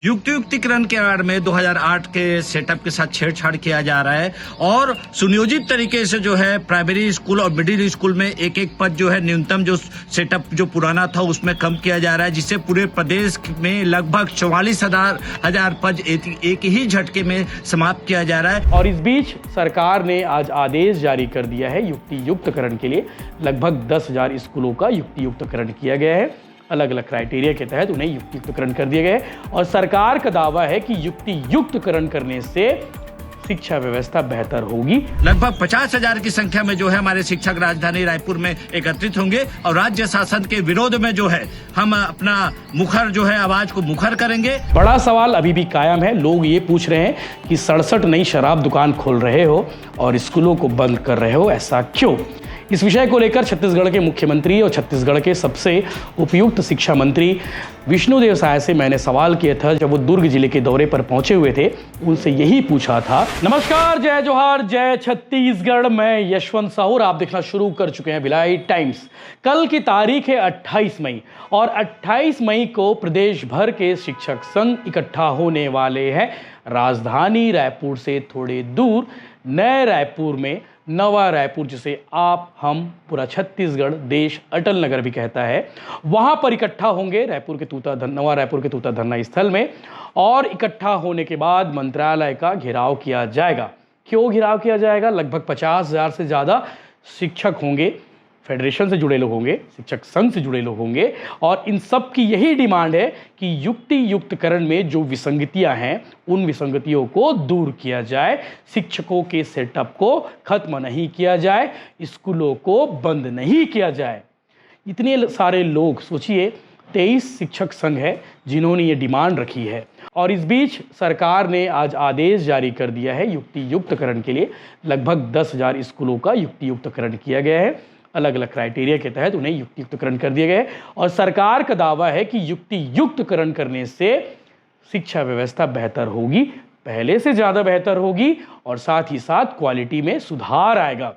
युक्तिकरण के आड़ में 2008 के सेटअप के साथ छेड़छाड़ किया जा रहा है और सुनियोजित तरीके से जो है प्राइमरी स्कूल और मिडिल स्कूल में एक एक पद जो है न्यूनतम जो सेटअप जो पुराना था उसमें कम किया जा रहा है, जिससे पूरे प्रदेश में लगभग 44,000 पद एक ही झटके में समाप्त किया जा रहा है। और इस बीच सरकार ने आज आदेश जारी कर दिया है युक्ति युक्तकरण के लिए। लगभग 10,000 स्कूलों का युक्ति युक्तकरण किया गया है। अलग अलग क्राइटेरिया के तहत उन्हें युक्ति युक्तकरण कर दिया गया है और सरकार का दावा है कि युक्ति युक्तकरण करने से शिक्षा व्यवस्था बेहतर होगी। लगभग 50,000 की संख्या में जो है हमारे शिक्षक राजधानी रायपुर में एकत्रित होंगे और राज्य शासन के विरोध में जो है हम अपना मुखर जो है आवाज को मुखर करेंगे। बड़ा सवाल अभी भी कायम है। लोग ये पूछ रहे हैं कि 67 नई शराब दुकान खोल रहे हो और स्कूलों को बंद कर रहे हो, ऐसा क्यों? इस विषय को लेकर छत्तीसगढ़ के मुख्यमंत्री और छत्तीसगढ़ के सबसे उपयुक्त शिक्षा मंत्री विष्णुदेव साय से मैंने सवाल किया था जब वो दुर्ग जिले के दौरे पर पहुंचे हुए थे। उनसे यही पूछा था। नमस्कार, जय जोहार, जय छत्तीसगढ़। मैं यशवंत साहू, आप देखना शुरू कर चुके हैं भिलाई टाइम्स। कल की तारीख है 28 मई और 28 मई को प्रदेश भर के शिक्षक संघ इकट्ठा होने वाले हैं राजधानी रायपुर से थोड़े दूर नए रायपुर में। नवा रायपुर, जिसे आप हम पूरा छत्तीसगढ़ देश अटल नगर भी कहता है, वहां पर इकट्ठा होंगे नवा रायपुर के तूता धरना स्थल में। और इकट्ठा होने के बाद मंत्रालय का घेराव किया जाएगा। क्यों घेराव किया जाएगा? लगभग 50,000 से ज़्यादा शिक्षक होंगे, फेडरेशन से जुड़े लोग होंगे, शिक्षक संघ से जुड़े लोग होंगे और इन सब की यही डिमांड है कि युक्ति युक्तकरण में जो विसंगतियां हैं उन विसंगतियों को दूर किया जाए, शिक्षकों के सेटअप को खत्म नहीं किया जाए, स्कूलों को बंद नहीं किया जाए। इतने सारे लोग, सोचिए 23 शिक्षक संघ है जिन्होंने ये डिमांड रखी है। और इस बीच सरकार ने आज आदेश जारी कर दिया है युक्ति युक्तकरण के लिए। लगभग 10,000 स्कूलों का युक्ति युक्तकरण किया गया है। अलग अलग क्राइटेरिया के तहत उन्हें युक्ति युक्तकरण कर दिया गया है और सरकार का दावा है कि युक्ति युक्तकरण करने से शिक्षा व्यवस्था बेहतर होगी, पहले से ज़्यादा बेहतर होगी और साथ ही साथ क्वालिटी में सुधार आएगा।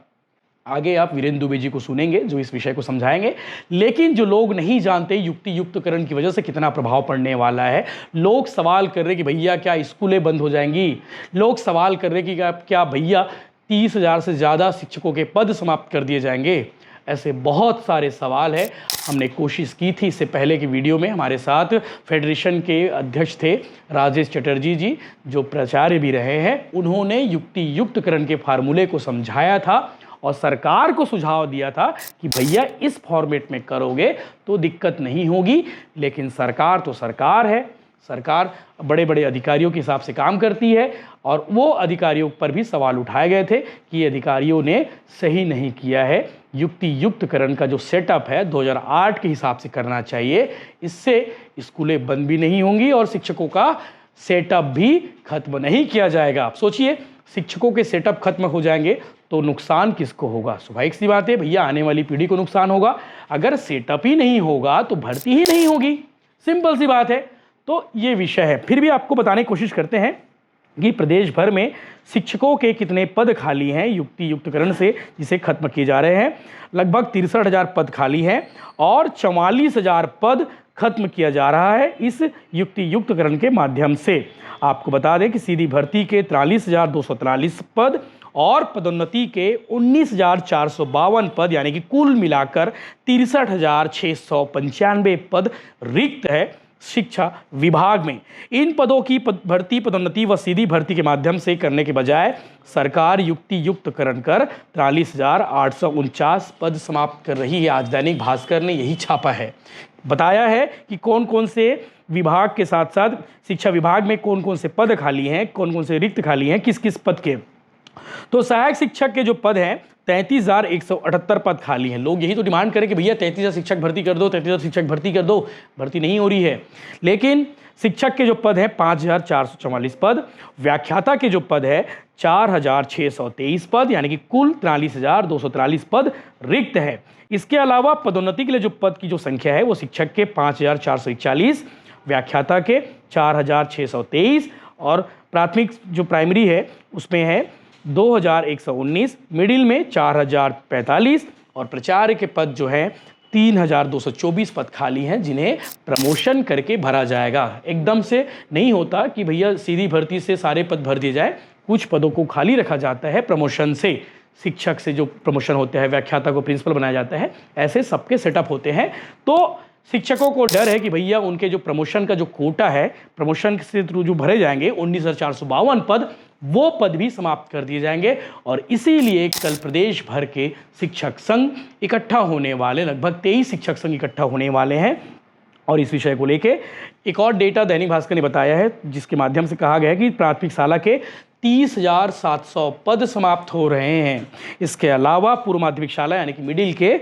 आगे आप वीरेंद्र दुबे जी को सुनेंगे जो इस विषय को समझाएंगे। लेकिन जो लोग नहीं जानते युक्ति युक्तकरण की वजह से कितना प्रभाव पड़ने वाला है, लोग सवाल कर रहे कि भैया क्या स्कूलें बंद हो जाएंगी? लोग सवाल कर रहे कि क्या भैया 30,000 से ज़्यादा शिक्षकों के पद समाप्त कर दिए जाएंगे? ऐसे बहुत सारे सवाल हैं। हमने कोशिश की थी इससे पहले की वीडियो में। हमारे साथ फेडरेशन के अध्यक्ष थे राजेश चटर्जी जी, जो प्राचार्य भी रहे हैं। उन्होंने युक्ति युक्तकरण के फार्मूले को समझाया था और सरकार को सुझाव दिया था कि भैया इस फॉर्मेट में करोगे तो दिक्कत नहीं होगी। लेकिन सरकार तो सरकार है, सरकार बड़े बड़े अधिकारियों के हिसाब से काम करती है और वो अधिकारियों पर भी सवाल उठाए गए थे कि ये अधिकारियों ने सही नहीं किया है। युक्ति युक्तकरण का जो सेटअप है 2008 के हिसाब से करना चाहिए। इससे स्कूलें बंद भी नहीं होंगी और शिक्षकों का सेटअप भी खत्म नहीं किया जाएगा। आप सोचिए, शिक्षकों के सेटअप खत्म हो जाएंगे तो नुकसान किसको होगा? स्वाभाविक सी बात है भैया, आने वाली पीढ़ी को नुकसान होगा। अगर सेटअप ही नहीं होगा तो भर्ती ही नहीं होगी, सिंपल सी बात है। तो ये विषय है। फिर भी आपको बताने की कोशिश करते हैं कि प्रदेश भर में शिक्षकों के कितने पद खाली हैं युक्ति युक्तकरण से, जिसे खत्म किए जा रहे हैं। लगभग 63,000 पद खाली हैं और 44,000 पद खत्म किया जा रहा है इस युक्ति युक्तकरण के माध्यम से। आपको बता दें कि सीधी भर्ती के 43,243 पद और पदोन्नति के 19,452 पद, यानी कि कुल मिलाकर 63,695 पद रिक्त है शिक्षा विभाग में। इन पदों की भर्ती, पदोन्नति व सीधी भर्ती के माध्यम से करने के बजाय सरकार युक्ति युक्तकरण कर 43,849 पद समाप्त कर रही है। आज दैनिक भास्कर ने यही छापा है, बताया है कि कौन कौन से विभाग के साथ साथ शिक्षा विभाग में कौन कौन से पद खाली हैं, कौन कौन से रिक्त खाली हैं, किस किस पद के। तो सहायक शिक्षक के जो पद हैं 33,178 पद खाली हैं। लोग यही तो डिमांड करें कि भैया 33,000 शिक्षक भर्ती कर दो, 33,000 शिक्षक भर्ती कर दो। भर्ती नहीं हो रही है। लेकिन शिक्षक के जो पद हैं 5,444 पद, व्याख्याता के जो पद है 4,623 पद, यानी कि कुल 43,243 पद रिक्त है। इसके अलावा पदोन्नति के लिए जो पद की जो संख्या है वो शिक्षक के 5,441, व्याख्याता के 4,623 और प्राथमिक जो प्राइमरी है उसमें है 2,119, मिडिल में 4,045 और प्राचार्य के पद जो है 3,224 पद खाली हैं जिन्हें प्रमोशन करके भरा जाएगा। एकदम से नहीं होता कि भैया सीधी भर्ती से सारे पद भर दिए जाए, कुछ पदों को खाली रखा जाता है प्रमोशन से। शिक्षक से जो प्रमोशन होता है, व्याख्याता को प्रिंसिपल बनाया जाता है, ऐसे सबके सेटअप होते हैं। तो शिक्षकों को डर है कि भैया उनके जो प्रमोशन का जो कोटा है, प्रमोशन से थ्रू जो भरे जाएंगे 19,452 पद, वो पद भी समाप्त कर दिए जाएंगे। और इसीलिए कल प्रदेश भर के शिक्षक संघ इकट्ठा होने वाले, लगभग 23 शिक्षक संघ इकट्ठा होने वाले हैं। और इस विषय को लेके एक और डेटा दैनिक भास्कर ने बताया है, जिसके माध्यम से कहा गया है कि प्राथमिक शाला के 30,700 पद समाप्त हो रहे हैं। इसके अलावा पूर्व माध्यमिक शाला यानी कि मिडिल के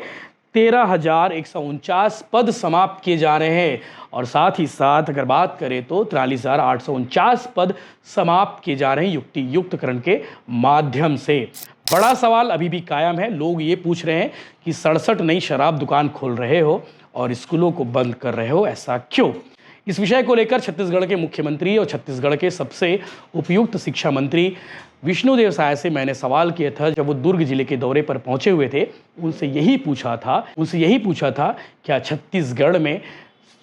13,149 पद समाप्त किए जा रहे हैं। और साथ ही साथ अगर बात करें तो 43,849 पद समाप्त किए जा रहे हैं युक्ति युक्तकरण के माध्यम से। बड़ा सवाल अभी भी कायम है। लोग ये पूछ रहे हैं कि 67 नई शराब दुकान खोल रहे हो और स्कूलों को बंद कर रहे हो, ऐसा क्यों? इस विषय को लेकर छत्तीसगढ़ के मुख्यमंत्री और छत्तीसगढ़ के सबसे उपयुक्त शिक्षा मंत्री विष्णुदेव साय से मैंने सवाल किया था जब वो दुर्ग जिले के दौरे पर पहुंचे हुए थे। उनसे यही पूछा था क्या छत्तीसगढ़ में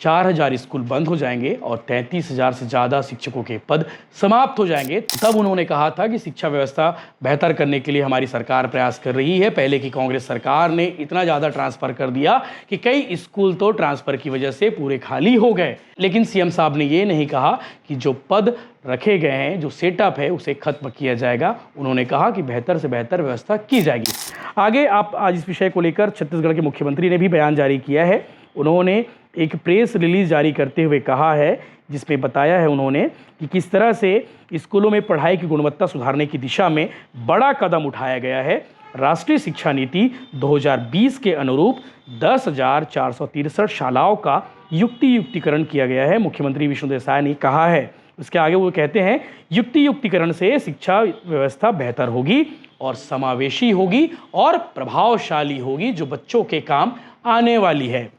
4,000 स्कूल बंद हो जाएंगे और 33,000 से ज़्यादा शिक्षकों के पद समाप्त हो जाएंगे। तब उन्होंने कहा था कि शिक्षा व्यवस्था बेहतर करने के लिए हमारी सरकार प्रयास कर रही है। पहले की कांग्रेस सरकार ने इतना ज़्यादा ट्रांसफ़र कर दिया कि कई स्कूल तो ट्रांसफ़र की वजह से पूरे खाली हो गए। लेकिन सीएम साहब ने ये नहीं कहा कि जो पद रखे गए हैं, जो सेटअप है, उसे खत्म किया जाएगा। उन्होंने कहा कि बेहतर से बेहतर व्यवस्था की जाएगी। आगे आप आज इस विषय को लेकर छत्तीसगढ़ के मुख्यमंत्री ने भी बयान जारी किया है। उन्होंने एक प्रेस रिलीज जारी करते हुए कहा है, जिसमें बताया है उन्होंने कि किस तरह से स्कूलों में पढ़ाई की गुणवत्ता सुधारने की दिशा में बड़ा कदम उठाया गया है। राष्ट्रीय शिक्षा नीति 2020 के अनुरूप 10,463 शालाओं का युक्तिकरण किया गया है, मुख्यमंत्री विष्णुदेव साय ने कहा है। उसके आगे वो कहते हैं, युक्तिकरण से शिक्षा व्यवस्था बेहतर होगी और समावेशी होगी और प्रभावशाली होगी, जो बच्चों के काम आने वाली है।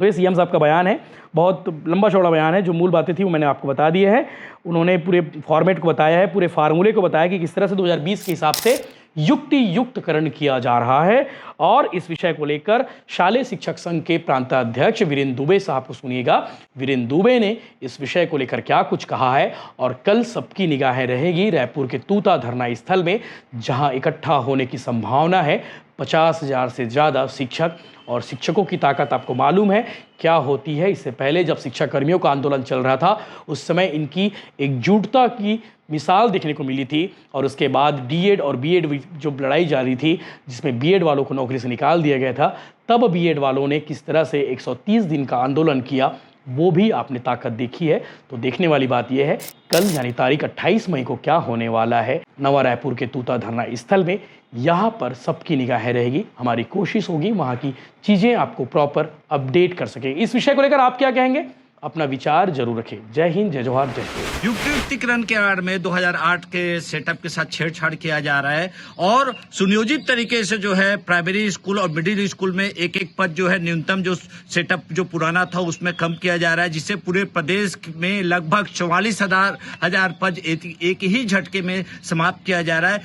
तो ये सीएम साहब का बयान है, बहुत लंबा चौड़ा बयान है। जो मूल बातें थी वो मैंने आपको बता दी है। उन्होंने पूरे फॉर्मेट को बताया है, पूरे फार्मूले को बताया कि किस तरह से 2020 के हिसाब से युक्तिकरण किया जा रहा है। और इस विषय को लेकर शालेय शिक्षक संघ के प्रांताध्यक्ष वीरेंद्र दुबे साहब को सुनिएगा। वीरेंद्र दुबे ने इस विषय को लेकर क्या कुछ कहा है। और कल सबकी निगाहें रहेगी रायपुर के तूता धरना स्थल में, जहां इकट्ठा होने की संभावना है 50,000 से ज़्यादा शिक्षक। और शिक्षकों की ताकत आपको मालूम है क्या होती है। इससे पहले जब शिक्षा कर्मियों का आंदोलन चल रहा था, उस समय इनकी एकजुटता की मिसाल देखने को मिली थी। और उसके बाद डीएड और बीएड जो लड़ाई जारी थी, जिसमें बीएड वालों को नौकरी से निकाल दिया गया था, तब बीएड वालों ने किस तरह से 130 दिन का आंदोलन किया, वो भी आपने ताकत देखी है। तो देखने वाली बात यह है कल यानी तारीख 28 मई को क्या होने वाला है नवा रायपुर के तूता धरना स्थल में। यहाँ पर सबकी निगाहें रहेगी। हमारी कोशिश होगी वहाँ की चीज़ें आपको प्रॉपर अपडेट कर सके। इस विषय को लेकर आप क्या कहेंगे, अपना विचार जरूर रखें। जय हिंद, जय जोहार, जय हिंद। युक्तिकरण के आड़ में 2008 के सेटअप के साथ छेड़छाड़ किया जा रहा है और सुनियोजित तरीके से जो है प्राइमरी स्कूल और मिडिल स्कूल में एक एक पद जो है न्यूनतम जो सेटअप जो पुराना था उसमें कम किया जा रहा है, जिससे पूरे प्रदेश में लगभग 44,000 पद एक ही झटके में समाप्त किया जा रहा है।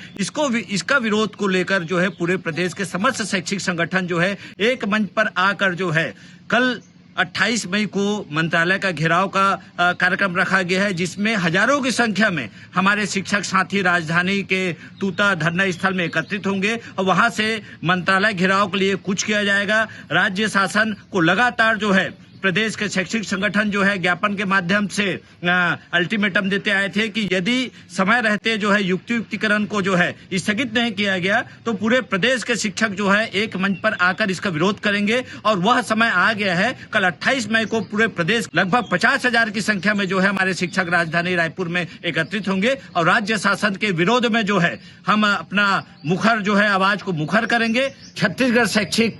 इसका विरोध को लेकर जो है पूरे प्रदेश के समस्त शैक्षिक संगठन जो है एक मंच पर आकर जो है कल 28 मई को मंत्रालय का घेराव का कार्यक्रम रखा गया है, जिसमें हजारों की संख्या में हमारे शिक्षक साथी राजधानी के तूता धरना स्थल में एकत्रित होंगे और वहां से मंत्रालय घेराव के लिए कूच किया जाएगा। राज्य शासन को लगातार जो है प्रदेश के शैक्षिक संगठन जो है ज्ञापन के माध्यम से अल्टीमेटम देते आए थे कि यदि समय रहते जो है युक्तिकरण को जो है स्थगित नहीं किया गया तो पूरे प्रदेश के शिक्षक जो है एक मंच पर आकर इसका विरोध करेंगे। और वह समय आ गया है। कल 28 मई को पूरे प्रदेश लगभग 50,000 की संख्या में जो है हमारे शिक्षक राजधानी रायपुर में एकत्रित होंगे और राज्य शासन के विरोध में जो है हम अपना मुखर जो है आवाज को मुखर करेंगे। छत्तीसगढ़ शैक्षिक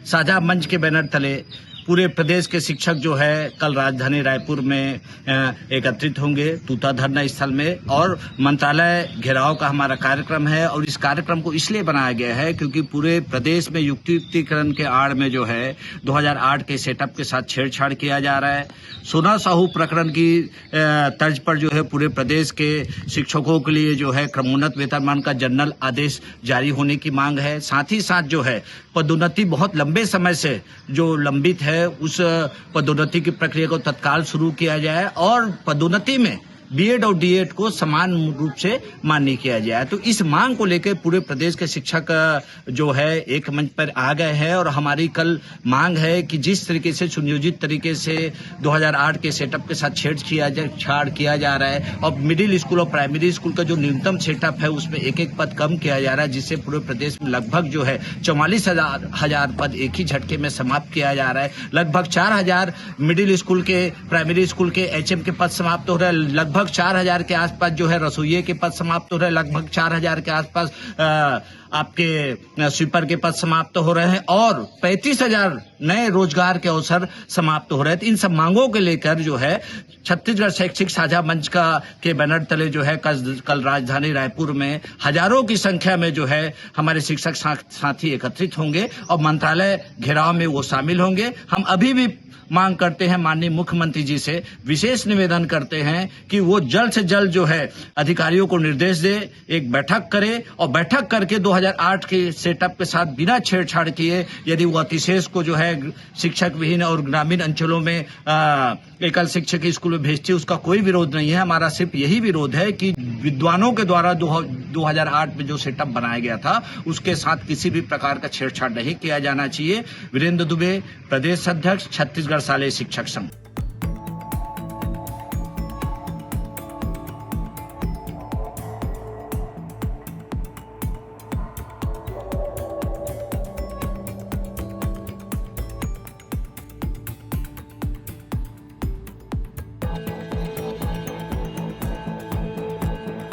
साझा मंच के बैनर तले पूरे प्रदेश के शिक्षक जो है कल राजधानी रायपुर में एकत्रित होंगे तूता धरना स्थल में और मंत्रालय घेराव का हमारा कार्यक्रम है। और इस कार्यक्रम को इसलिए बनाया गया है क्योंकि पूरे प्रदेश में युक्तिकरण के आड़ में जो है 2008 के सेटअप के साथ छेड़छाड़ किया जा रहा है। सोना साहू प्रकरण की तर्ज पर जो है पूरे प्रदेश के शिक्षकों के लिए जो है क्रमोन्नत वेतनमान का जनरल आदेश जारी होने की मांग है। साथ ही साथ जो है पदोन्नति बहुत लंबे समय से जो लंबित है उस पदोन्नति की प्रक्रिया को तत्काल शुरू किया जाए और पदोन्नति में बीएड और डीएड को समान रूप से मान्य किया जाए। तो इस मांग को लेकर पूरे प्रदेश के शिक्षक जो है एक मंच पर आ गए हैं और हमारी कल मांग है कि जिस तरीके से सुनियोजित तरीके से 2008 के सेटअप के साथ छेड़छाड़ किया जा रहा है और मिडिल स्कूल और प्राइमरी स्कूल का जो न्यूनतम सेटअप है उसमें एक एक पद कम किया जा रहा है, जिससे पूरे प्रदेश में लगभग जो है 44,000 पद एक ही झटके में समाप्त किया जा रहा है। लगभग 4,000 मिडिल स्कूल के प्राइमरी स्कूल के एचएम के पद समाप्त हो रहे हैं, लगभग 4,000 के आसपास जो है रसोइये के पद समाप्त हो रहे हैं, लगभग 4,000 के आसपास आपके स्वीपर के पद समाप्त हो रहे हैं और 35,000 नए रोजगार के अवसर समाप्त हो रहे हैं। तो इन सब मांगों को लेकर जो है छत्तीसगढ़ शैक्षिक साझा मंच के बैनर तले जो है कल राजधानी रायपुर में हजारों की संख्या में जो है हमारे शिक्षक साथी एकत्रित होंगे और मंत्रालय घेराव में वो शामिल होंगे। हम अभी भी मांग करते हैं, माननीय मुख्यमंत्री जी से विशेष निवेदन करते हैं कि वो जल्द से जल्द जो है अधिकारियों को निर्देश दे, एक बैठक करे और बैठक करके 2008 के सेटअप के साथ बिना छेड़छाड़ किए यदि वो अतिशेष को जो है शिक्षक विहीन और ग्रामीण अंचलों में एकल शिक्षक स्कूल में भेजते, उसका कोई विरोध नहीं है। हमारा सिर्फ यही विरोध है कि विद्वानों के द्वारा 2008 में जो सेटअप बनाया गया था उसके साथ किसी भी प्रकार का छेड़छाड़ नहीं किया जाना चाहिए। वीरेंद्र दुबे, प्रदेश अध्यक्ष, छत्तीसगढ़ शालेय शिक्षक संघ।